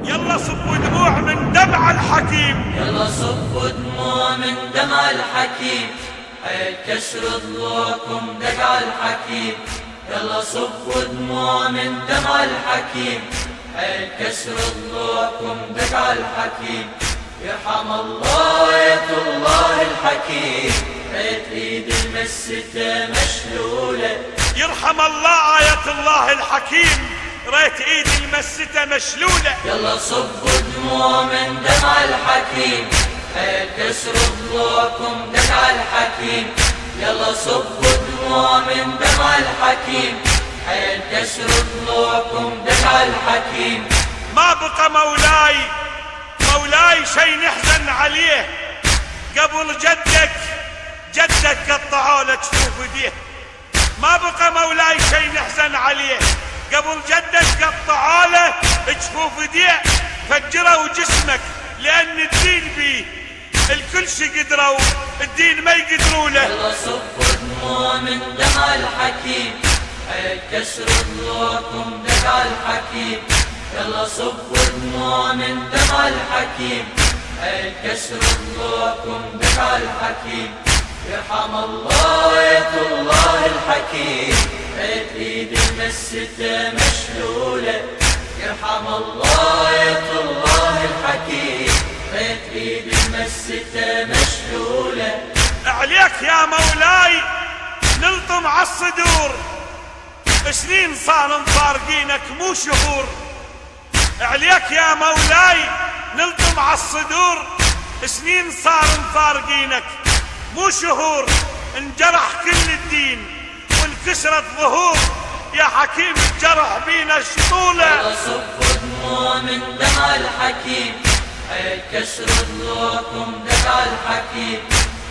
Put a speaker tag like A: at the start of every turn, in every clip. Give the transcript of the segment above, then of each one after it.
A: يلا صبوا دموع من دمع الحكيم،
B: يلا صبوا دموع من دمع الحكيم، حيل كسر ضلوعكم دمع الحكيم. يلا صبوا دموع من دمع الحكيم، حيل كسر ضلوعكم دمع الحكيم. يرحم الله آية الله الحكيم، ريت ايد المسته مشلوله.
A: يرحم الله آية الله الحكيم، ريت ايد المسته مشلوله.
B: يلا صبوا دموع من دمع الحكيم، حيل كسر ضلوعكم دمع الحكيم. يلا صبوا دموع من دمع الحكيم، حيل كسر ضلوعكم دمع الحكيم.
A: ما بقى مولاي شي نحزن عليه، قبل جدك قطعوا له جفوف ايديه. ما بقى مولاي شي نحزن عليه، قبل جدك قطعوا له جفوف ايديه. فجروا جسمك لان الدين بيه، الكل شي قدروا الدين ما يقدروا له.
B: يلا صبوا دموع من دمع الحكيم، حيل كسر ضلوعكم دمع الحكيم. يلا صبوا دموع من دمع الحكيم، حيل كسر ضلوعكم دمع الحكيم. يرحم الله آية الله الحكيم، ريت ايد المسته مشلوله. يرحم الله آية الله الحكيم، ريت ايد المسته مشلوله.
A: عليك يا مولاي نلطم عالصدور، سنين صار مفارقينك مو شهور. عليك يا مولاي نلطم عالصدور، سنين صار مفارقينك مو شهور. انجرح كل الدين وانكسرت ظهور، يا حكيم الجرح بينا الشطولة.
B: يلا صبوا دموع من دمع الحكيم، حيل كسر ضلوعكم دمع الحكيم.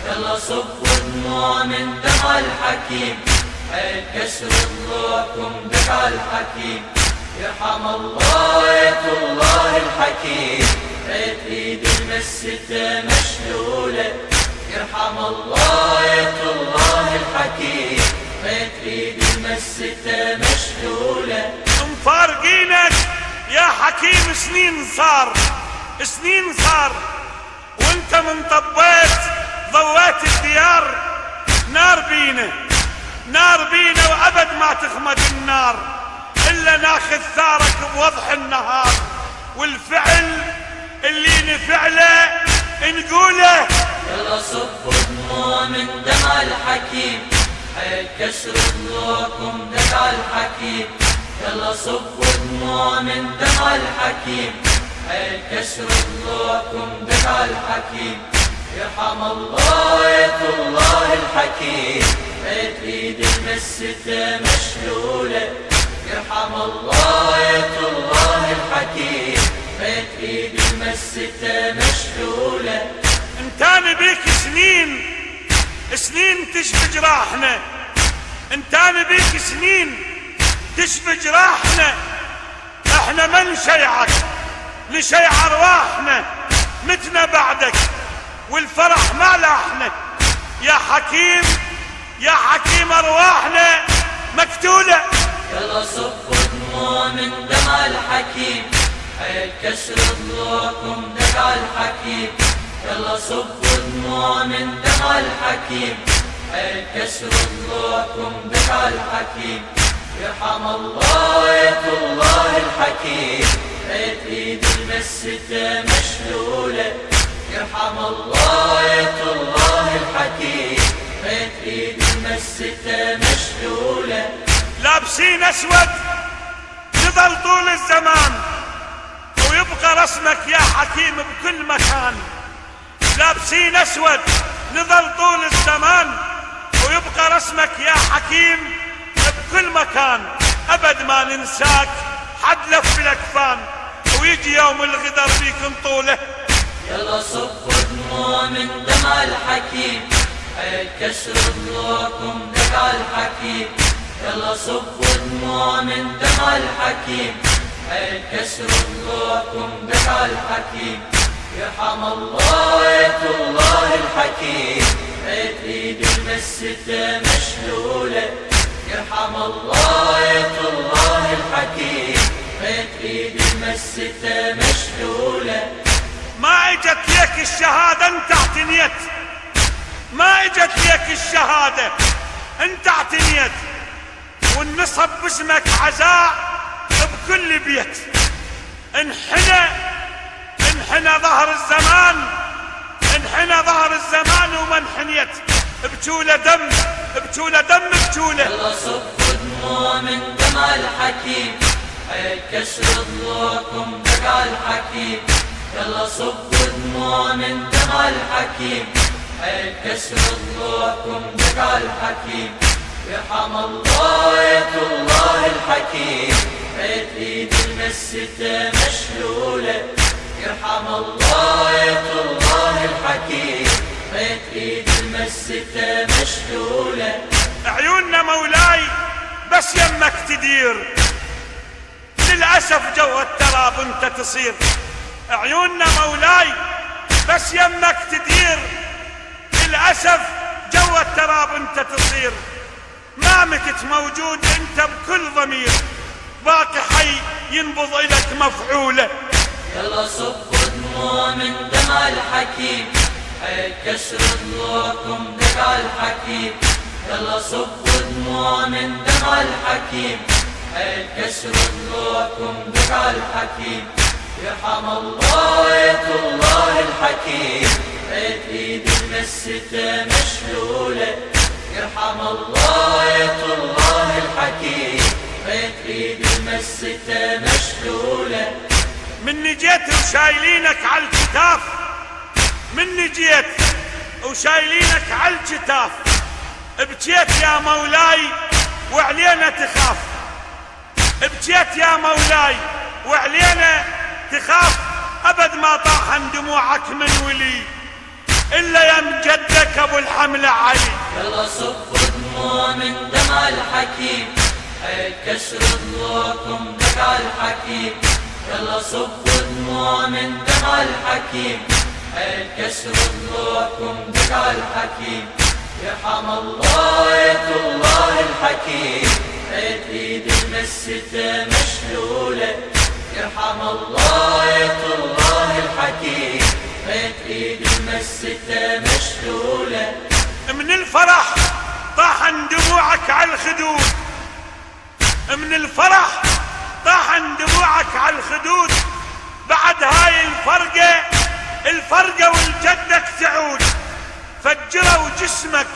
B: يلا صبوا دموع من دمع الحكيم، حيل كسر ضلوعكم دمع الحكيم. يرحم الله آية الله الحكيم، ريت ايد المسته مشلوله. يرحم الله آية الله الحكيم، ريت ايد المسته مشلوله.
A: مفارقينك يا حكيم سنين صار وانت من طبيت ضويت الديار. نار بينا وابد ما تخمد النار، الا ناخذ ثارك بوضح النهار. والفعل اللي نفعله نقوله.
B: يلا صبوا دموع من دمع الحكيم، حيل كسر ضلوعكم دمع الحكيم. يلا صبوا دموع من دمع الحكيم، حيل كسر ضلوعكم دمع الحكيم. يرحم الله آية الله الحكيم، ريت ايد المسته مشلوله. يرحم الله آية الله الحكيم، ريت ايد المسته مشلوله.
A: انتان بيك سنين تشفي جراحنا، انتان بيك سنين تشفي جراحنا. احنا ما نشيعك نشيع ارواحنا، متنا بعدك والفرح ما لاحنا. يا حكيم ارواحنا مقتوله.
B: يلا صبوا دموع من دمع الحكيم، حيل كسر ضلوعكم دمع الحكيم. يلا صبوا دموع من دمع الحكيم، حيل كسر ضلوعكم دمع الحكيم. يرحم الله آية الله الحكيم، ريت ايد المسته مشلوله. يرحم الله آية الله الحكيم، ريت ايد المسته مشلوله.
A: لابسين اسود نظل طول الزمان، ويبقى رسمك يا حكيم بكل مكان. لابسين اسود نظل طول الزمان، ويبقى رسمك يا حكيم بكل مكان. ابد ما ننساك حد لف الاكفان، ويجي يوم الغدر بيك نطوله.
B: يلا صبوا دموع من دمع الحكيم، حيل كسر ضلوعكم دمع الحكيم. يلا صبوا دموع من دمع الحكيم، حيل كسر ضلوعكم دمع الحكيم. يرحم الله آية الله الحكيم، ريت ايد المسته مشلوله. يرحم الله آية الله الحكيم، بيت ايد المسته مشلوله.
A: ما اجت لك الشهادة انت اعتنيت، ما اجت لك الشهادة انت اعتنيت، والنصب باسمك عزاء بكل بيت. انحنى ظهر الزمان، انحنى ظهر الزمان وما انحنيت. بجولة دم بجولة دم بجولة.
B: يلا صفوا دموع من دمع الحكيم، حيل كسر ضلوعكم دمع الحكيم. يلا صفوا دموع من دمع الحكيم، حيل كسر ضلوعكم دمع الحكيم. يرحم الله آية الله الحكيم، بيت ايد المسته مشلوله. يرحم الله آية الله الحكيم، بيت ايد المسته مشلوله.
A: عيوننا مولاي بس يمك تدير، للأسف جو التراب انت تصير. عيوننا مولاي بس يمك تدير، للأسف جو التراب انت تصير. ما مكت موجود انت بكل ضمير، باقي حي ينبض الك مفعولة.
B: يلا صفوا دموع من دمع الحكيم، حيل كسر ضلوعكم دمع الحكيم. يلا صفوا دموع من دمع الحكيم، حيل كسر ضلوعكم دمع الحكيم. يرحم الله آية الله الحكيم، بيت ايد المسته مشلوله. يرحم الله آية الله الحكيم، بيت ايد المسته مشلوله.
A: مني جيت وشايلينك على الكتاف، مني جيت وشايلينك على الكتاف. بجيت يا مولاي وعلينا تخاف، بجيت يا مولاي وعلينا تخاف. ابد ما طاحن دموعك من ولي الا يم جدك ابو الحمله علي.
B: يلا صفوا دموع من دمع الحكيم، حيل كسر ضلوعكم دمع الحكيم. يلا صفوا دموع من دمع الحكيم، حيل كسر ضلوعكم دمع الحكيم. يرحم الله آية الله الحكيم، بيت ايد المسته مشلوله. يرحم الله آية الله الحكيم، بيت ايد المسته مشلوله.
A: من الفرح طاحن دموعك على الخدود، من الفرح طاحن دموعك على الخدود. بعد هاي الفرقة والجدك تعود. فجروا جسمك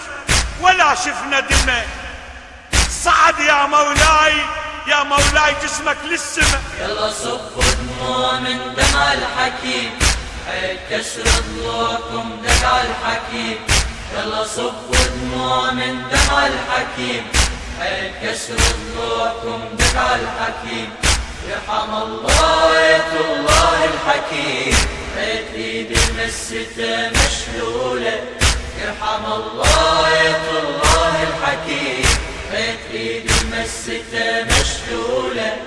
A: ولا شفنا دمه، صعد يا مولاي جسمك للسما.
B: يلا صفوا دموع من دمع الحكيم، حيل كسر ضلوعكم دمع الحكيم. يلا صفوا دموع من دمع الحكيم، حيل كسر ضلوعكم دمع الحكيم. يرحم الله آية الله الحكيم، بيت ايد المسته مشلوله. يرحم الله آية الله الحكيم، بيت ايد المسته مشلوله.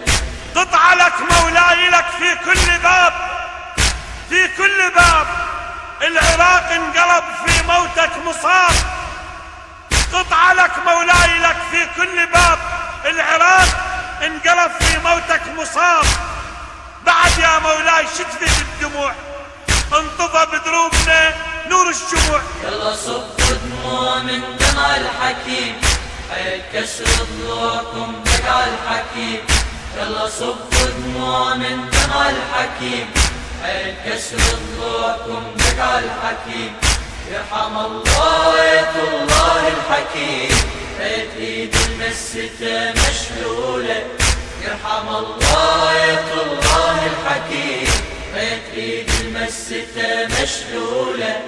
A: قطعة لك مولاي لك في كل باب، في كل باب. العراق انقلب في موتك مصاب. قطعة لك مولاي لك في كل باب. العراق انقلب في موتك مصاب. بعد يا مولاي شتفت الدموع، انطفى بدروبنا نور الشموع.
B: يلا صفوا دموع من دمع الحكيم، حيل كسر ضلوعكم دمع الحكيم. يلا صفوا دموع من دمع الحكيم، حيل كسر ضلوعكم دمع الحكيم. يرحم الله آية الله الحكيم، بيت ايد المسته مشلوله. يرحم الله آية الله الحكيم، بيت ايد المسته مشلوله.